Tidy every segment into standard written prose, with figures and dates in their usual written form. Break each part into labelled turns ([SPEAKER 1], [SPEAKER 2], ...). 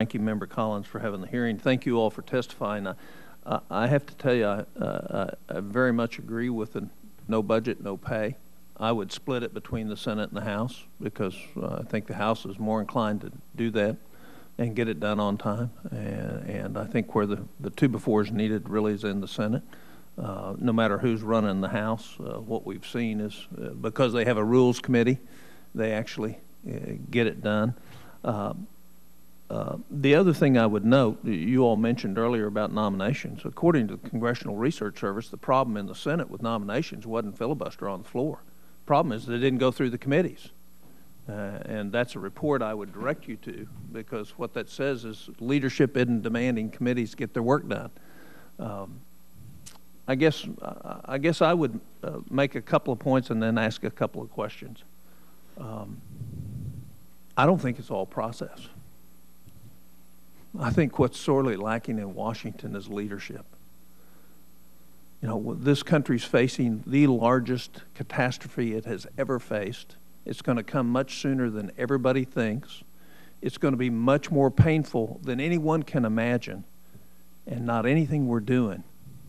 [SPEAKER 1] Thank you, Member Collins, for having the hearing. Thank you all for testifying. I have to tell you, I very much agree with the no budget, no pay. I would split it between the Senate and the House because I think the House is more inclined to do that and get it done on time. And I think where the two before is needed really is in the Senate. No matter who's running the House, what we've seen is because they have a rules committee, they actually get it done. The other thing I would note, you all mentioned earlier about nominations. According to the Congressional Research Service, the problem in the Senate with nominations wasn't filibuster on the floor. The problem is they didn't go through the committees. And that's a report I would direct you to, because what that says is leadership isn't demanding committees get their work done. I guess I would make a couple of points and then ask a couple of questions. I don't think it's all process. I think what's sorely lacking in Washington is leadership. You know, this country's facing the largest catastrophe it has ever faced. It's going to come much sooner than everybody thinks. It's going to be much more painful than anyone can imagine. And not anything we're doing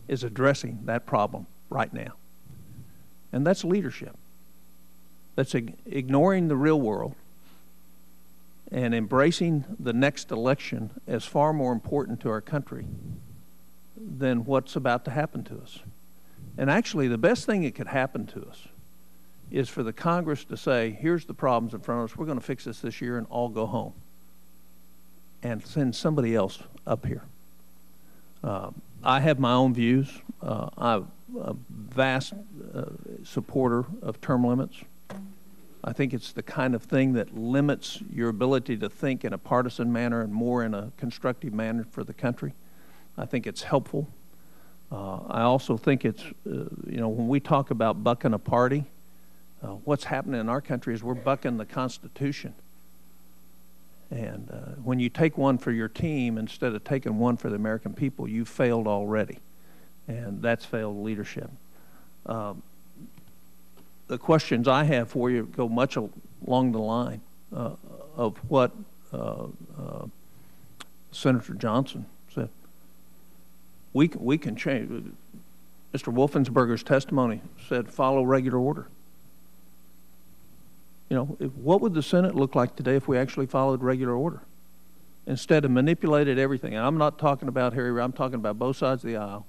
[SPEAKER 1] is addressing that problem right now. And that's leadership. That's ignoring the real world and embracing the next election as far more important to our country than what's about to happen to us. And actually, the best thing that could happen to us is for the Congress to say, here's the problems in front of us, we're going to fix this year and all go home, and send somebody else up here. I have my own views. I'm a vast supporter of term limits. I think it's the kind of thing that limits your ability to think in a partisan manner and more in a constructive manner for the country. I think it's helpful. I also think it's, you know, when we talk about bucking a party, what's happening in our country is we're bucking the Constitution. And when you take one for your team instead of taking one for the American people, you've failed already. And that's failed leadership. The questions I have for you go much along the line of what Senator Johnson said. We can change. Mr. Wolfensberger's testimony said follow regular order. You know, what would the Senate look like today if we actually followed regular order instead of manipulated everything? And I'm not talking about Harry, I'm talking about both sides of the aisle.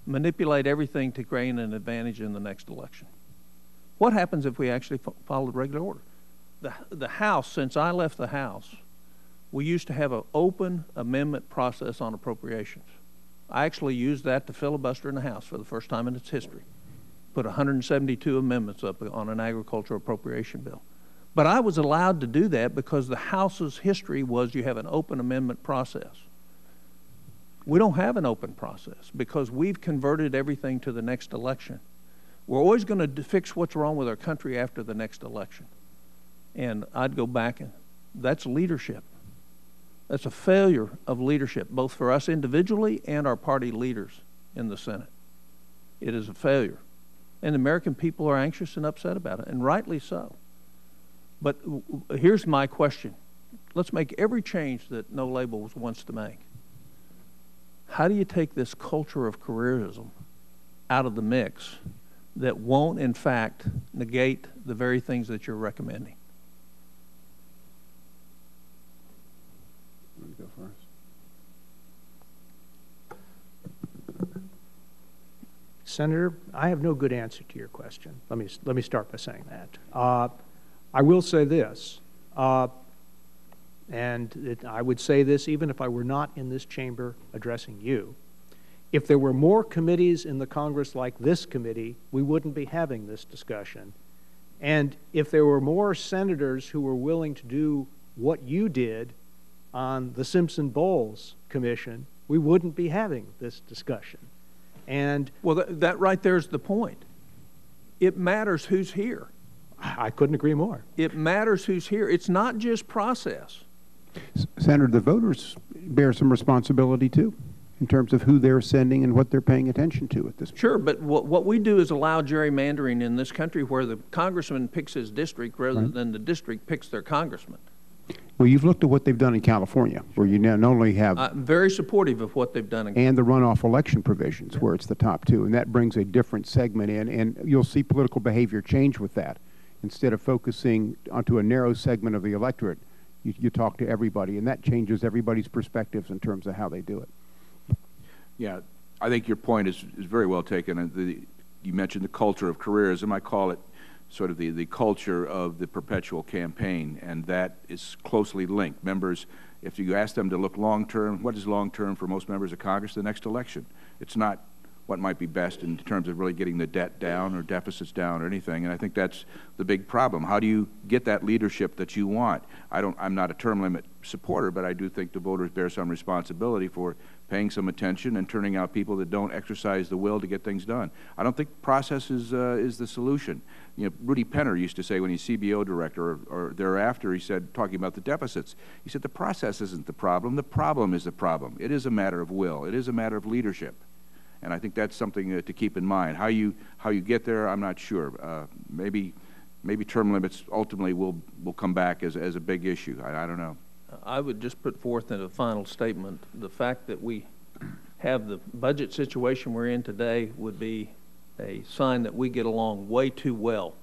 [SPEAKER 1] Manipulate everything to gain an advantage in the next election. What happens if we actually followed regular order? The House, since I left the House, we used to have an open amendment process on appropriations. I actually used that to filibuster in the House for the first time in its history. Put 172 amendments up on an agricultural appropriation bill. But I was allowed to do that because the House's history was you have an open amendment process. We don't have an open process because we've converted everything to the next election. We're always going to fix what's wrong with our country after the next election. And I'd go back, and that's leadership. That's a failure of leadership, both for us individually and our party leaders in the Senate. It is a failure. And the American people are anxious and upset about it, and rightly so. But here's my question. Let's make every change that No Labels wants to make. How do you take this culture of careerism out of the mix that won't, in fact, negate the very things that you're recommending?
[SPEAKER 2] You go first.
[SPEAKER 3] Senator, I have no good answer to your question. Let me start by saying that. I will say this, and I would say this even if I were not in this chamber addressing you. If there were more committees in the Congress like this committee, we wouldn't be having this discussion. And if there were more senators who were willing to do what you did on the Simpson-Bowles Commission, we wouldn't be having this discussion. And
[SPEAKER 1] well, that right there is the point. It matters who's here.
[SPEAKER 3] I couldn't agree more.
[SPEAKER 1] It matters who's here. It's not just process.
[SPEAKER 2] Senator, the voters bear some responsibility too, in terms of who they're sending and what they're paying attention to at this point.
[SPEAKER 1] Sure, but what we do is allow gerrymandering in this country where the congressman picks his district rather than the district picks their congressman.
[SPEAKER 2] Well, you've looked at what they've done in California, where you not only have
[SPEAKER 1] I'm very supportive of what they've done.
[SPEAKER 2] and the runoff election provisions, where it's the top two, and that brings a different segment in, and you'll see political behavior change with that. Instead of focusing onto a narrow segment of the electorate, you talk to everybody, and that changes everybody's perspectives in terms of how they do it.
[SPEAKER 4] Yeah, I think your point is very well taken. And you mentioned the culture of careerism. I call it sort of the culture of the perpetual campaign, and that is closely linked. Members, if you ask them to look long-term, what is long-term for most members of Congress? The next election. It's not what might be best in terms of really getting the debt down or deficits down or anything, and I think that's the big problem. How do you get that leadership that you want? I'm not a term limit supporter, but I do think the voters bear some responsibility for paying some attention and turning out people that don't exercise the will to get things done. I don't think process is the solution. You know, Rudy Penner used to say when he's CBO director or thereafter, he said, talking about the deficits, he said the process isn't the problem is the problem. It is a matter of will. It is a matter of leadership. And I think that's something to keep in mind. How you get there, I'm not sure. Maybe term limits ultimately will come back as a big issue. I don't know.
[SPEAKER 1] I would just put forth in a final statement, the fact that we have the budget situation we're in today would be a sign that we get along way too well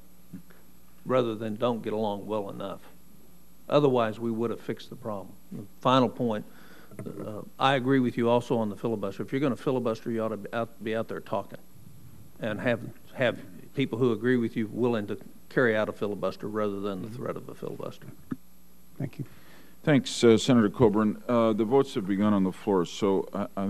[SPEAKER 1] rather than don't get along well enough. Otherwise, we would have fixed the problem. The final point, I agree with you also on the filibuster. If you're going to filibuster, you ought to be out there talking and have people who agree with you willing to carry out a filibuster rather than the threat of a filibuster.
[SPEAKER 2] Thank you.
[SPEAKER 5] Thanks, Senator Coburn. The votes have begun on the floor, so I think